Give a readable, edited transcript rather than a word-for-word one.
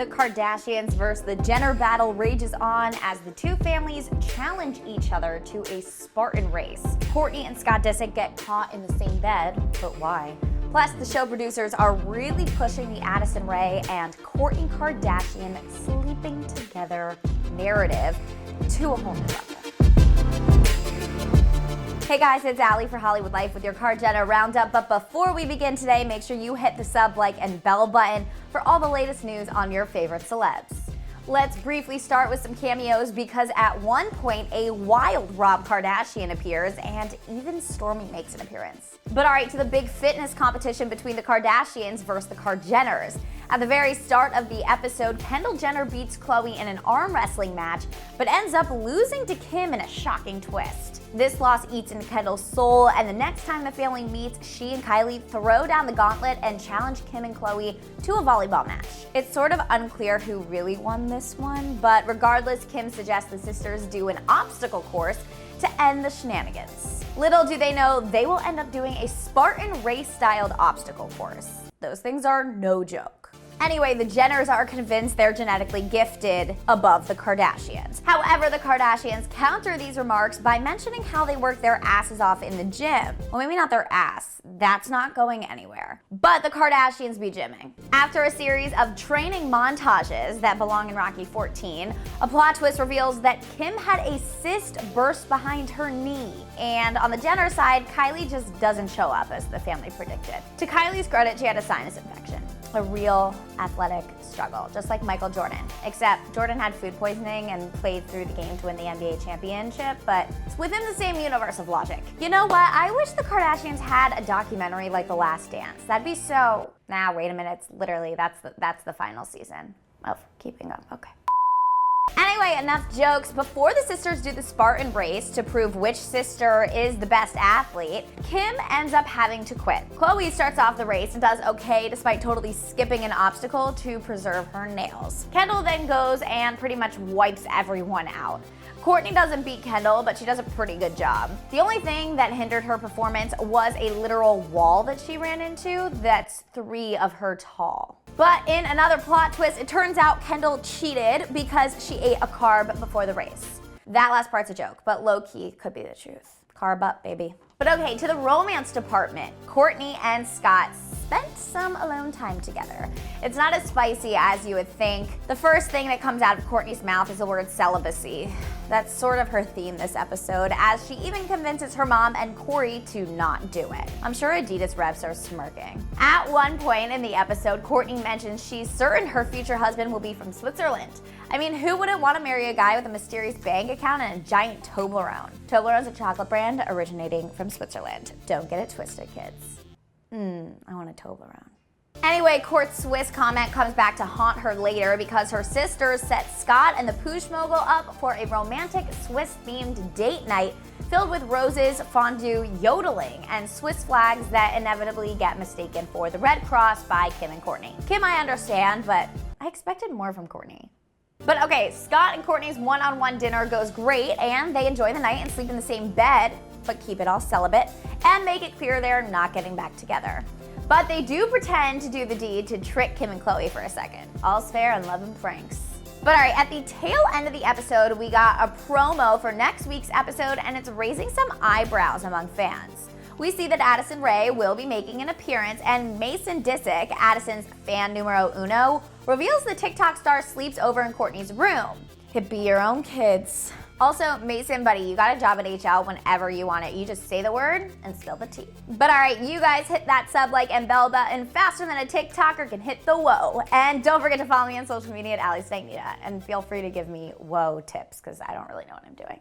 The Kardashians versus the Jenner battle rages on as the two families challenge each other to a Spartan race. Kourtney and Scott Disick get caught in the same bed, but why? Plus, the show producers are really pushing the Addison Rae and Kourtney Kardashian sleeping together narrative to a whole new level. Hey guys, it's Ali for Hollywood Life with your Jenner Roundup. But before we begin today, make sure you hit the sub, like, and bell button for all the latest news on your favorite celebs. Let's briefly start with some cameos because at one point a wild Rob Kardashian appears and even Stormi makes an appearance. But alright, to the big fitness competition between the Kardashians versus the Jenners. At the very start of the episode, Kendall Jenner beats Khloe in an arm wrestling match, but ends up losing to Kim in a shocking twist. This loss eats into Kendall's soul, and the next time the family meets, she and Kylie throw down the gauntlet and challenge Kim and Khloe to a volleyball match. It's sort of unclear who really won this one, but regardless, Kim suggests the sisters do an obstacle course to end the shenanigans. Little do they know, they will end up doing a Spartan race-styled obstacle course. Those things are no joke. Anyway, the Jenners are convinced they're genetically gifted above the Kardashians. However, the Kardashians counter these remarks by mentioning how they work their asses off in the gym. Well, maybe not their ass. That's not going anywhere. But the Kardashians be gymming. After a series of training montages that belong in Rocky 14, a plot twist reveals that Kim had a cyst burst behind her knee. And on the Jenner side, Kylie just doesn't show up as the family predicted. To Kylie's credit, she had a sinus infection. A real athletic struggle, just like Michael Jordan. Except Jordan had food poisoning and played through the game to win the NBA championship, but it's within the same universe of logic. You know what? I wish the Kardashians had a documentary like The Last Dance. That'd be so... Nah, wait a minute. It's literally, that's the final season of Keeping Up. Okay. Anyway, enough jokes. Before the sisters do the Spartan race to prove which sister is the best athlete, Kim ends up having to quit. Khloe starts off the race and does okay despite totally skipping an obstacle to preserve her nails. Kendall then goes and pretty much wipes everyone out. Kourtney doesn't beat Kendall, but she does a pretty good job. The only thing that hindered her performance was a literal wall that she ran into that's 3 of her tall. But in another plot twist, it turns out Kendall cheated because she ate a carb before the race. That last part's a joke, but low-key could be the truth. Carb up, baby. But okay, to the romance department, Kourtney and Scott spent some alone time together. It's not as spicy as you would think. The first thing that comes out of Kourtney's mouth is the word celibacy. That's sort of her theme this episode, as she even convinces her mom and Corey to not do it. I'm sure Adidas reps are smirking. At one point in the episode, Kourtney mentions she's certain her future husband will be from Switzerland. I mean, who wouldn't want to marry a guy with a mysterious bank account and a giant Toblerone? Toblerone's a chocolate brand originating from Switzerland. Don't get it twisted, kids. I want a Toblerone. Anyway, Kourt's Swiss comment comes back to haunt her later because her sisters set Scott and the Poosh mogul up for a romantic Swiss-themed date night filled with roses, fondue, yodeling, and Swiss flags that inevitably get mistaken for the Red Cross by Kim and Kourtney. Kim, I understand, but I expected more from Kourtney. But okay, Scott and Kourtney's one-on-one dinner goes great, and they enjoy the night and sleep in the same bed, but keep it all celibate, and make it clear they're not getting back together. But they do pretend to do the deed to trick Kim and Khloe for a second. All's fair in love and pranks. But alright, at the tail end of the episode, we got a promo for next week's episode, and it's raising some eyebrows among fans. We see that Addison Rae will be making an appearance, and Mason Disick, Addison's fan numero uno, reveals the TikTok star sleeps over in Kourtney's room. It be your own kids. Also, Mason, buddy, you got a job at HL whenever you want it. You just say the word and spill the tea. But alright, you guys hit that sub, like, and bell button faster than a TikToker can hit the whoa. And don't forget to follow me on social media at Ali Stagnitta. And feel free to give me whoa tips, because I don't really know what I'm doing.